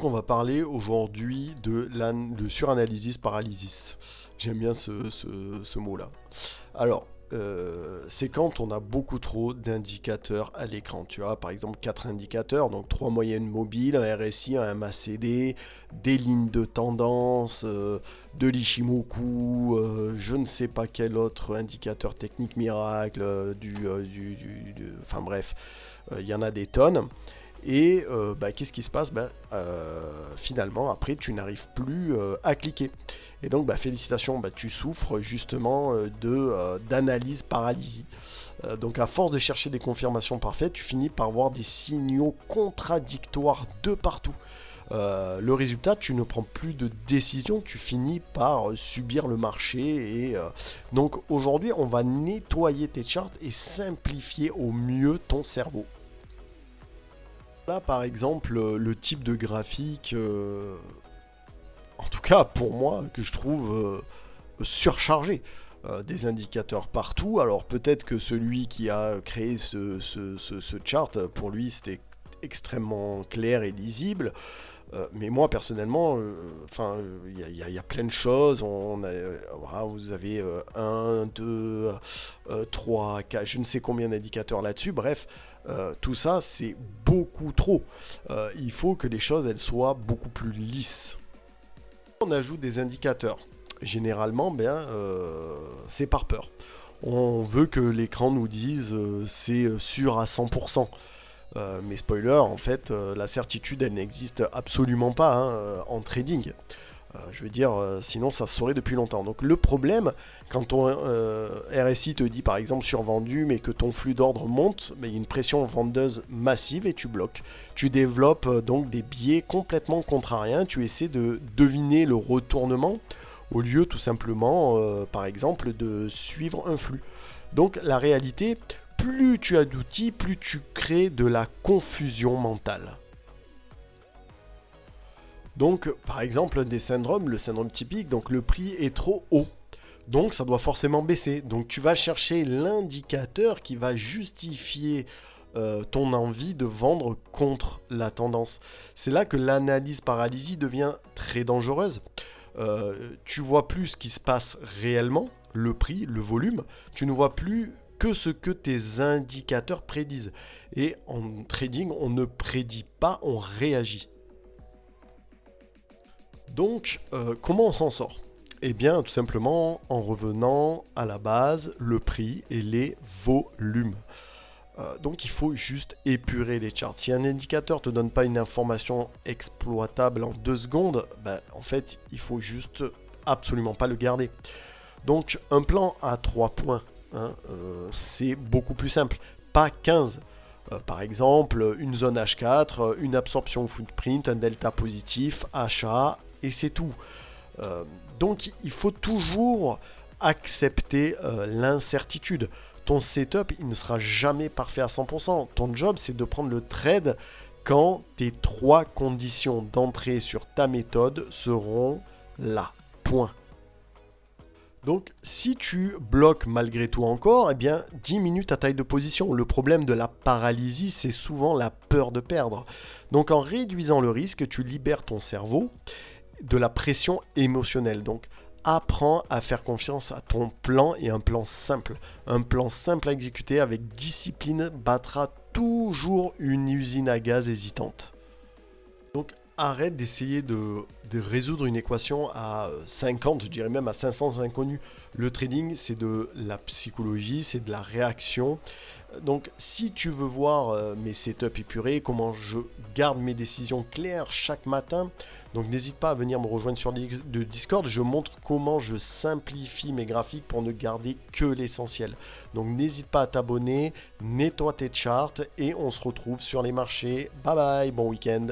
Donc on va parler aujourd'hui de suranalysis paralysis. J'aime bien ce mot-là. Alors, c'est quand on a beaucoup trop d'indicateurs à l'écran. Tu as par exemple 4 indicateurs, donc 3 moyennes mobiles, un RSI, un MACD, des lignes de tendance, de l'Ishimoku, je ne sais pas quel autre indicateur technique miracle, enfin bref, il y en a des tonnes. Et qu'est-ce qui se passe? Finalement, après, tu n'arrives plus à cliquer. Et donc, félicitations, tu souffres justement d'analyse paralysie. Donc, à force de chercher des confirmations parfaites, tu finis par voir des signaux contradictoires de partout. Le résultat, tu ne prends plus de décision, tu finis par subir le marché. Donc, aujourd'hui, on va nettoyer tes charts et simplifier au mieux ton cerveau. Là, par exemple, le type de graphique, en tout cas pour moi, que je trouve surchargé. Des indicateurs partout. Alors peut-être que celui qui a créé ce chart, pour lui, c'était extrêmement clair et lisible. Mais moi, personnellement, il y a plein de choses. Voilà, vous avez 1, 2, 3, 4, je ne sais combien d'indicateurs là-dessus. Bref, tout ça, c'est beaucoup trop. Il faut que les choses, elles soient beaucoup plus lisses. On ajoute des indicateurs. Généralement, c'est par peur. On veut que l'écran nous dise c'est sûr à 100%. Mais spoiler, en fait, la certitude, elle n'existe absolument pas en trading. Je veux dire, sinon ça se saurait depuis longtemps. Donc le problème, quand ton RSI te dit par exemple survendu, mais que ton flux d'ordre monte, il y a une pression vendeuse massive et tu bloques. Tu développes donc des biais complètement contrariens. Tu essaies de deviner le retournement au lieu tout simplement, par exemple, de suivre un flux. Donc la réalité, plus tu as d'outils, plus tu crées de la confusion mentale. Donc, par exemple, des syndromes, le syndrome typique, donc le prix est trop haut. Donc, ça doit forcément baisser. Donc, tu vas chercher l'indicateur qui va justifier ton envie de vendre contre la tendance. C'est là que l'analyse paralysie devient très dangereuse. Tu vois plus ce qui se passe réellement, le prix, le volume. Tu ne vois plus que ce que tes indicateurs prédisent. Et en trading, on ne prédit pas, on réagit. Donc, comment on s'en sort? Eh bien, tout simplement en revenant à la base, le prix et les volumes. Donc, il faut juste épurer les charts. Si un indicateur ne te donne pas une information exploitable en 2 secondes, en fait, il faut juste absolument pas le garder. Donc, un plan à 3 points, c'est beaucoup plus simple. Pas 15. Par exemple, une zone H4, une absorption footprint, un delta positif, achat, et c'est tout. Donc il faut toujours accepter l'incertitude. Ton setup, il ne sera jamais parfait à 100%. Ton job, c'est de prendre le trade quand tes 3 conditions d'entrée sur ta méthode seront là. Point. Donc, si tu bloques malgré tout encore, 10 ta taille de position. Le problème de la paralysie, c'est souvent la peur de perdre. Donc, en réduisant le risque, tu libères ton cerveau de la pression émotionnelle. Donc, apprends à faire confiance à ton plan et un plan simple. Un plan simple à exécuter avec discipline battra toujours une usine à gaz hésitante. Donc, arrête d'essayer de résoudre une équation à 50, je dirais même à 500 inconnus. Le trading, c'est de la psychologie, c'est de la réaction. Donc, si tu veux voir mes setups épurés, comment je garde mes décisions claires chaque matin, donc n'hésite pas à venir me rejoindre sur le Discord. Je montre comment je simplifie mes graphiques pour ne garder que l'essentiel. Donc, n'hésite pas à t'abonner, nettoie tes charts et on se retrouve sur les marchés. Bye bye, bon week-end.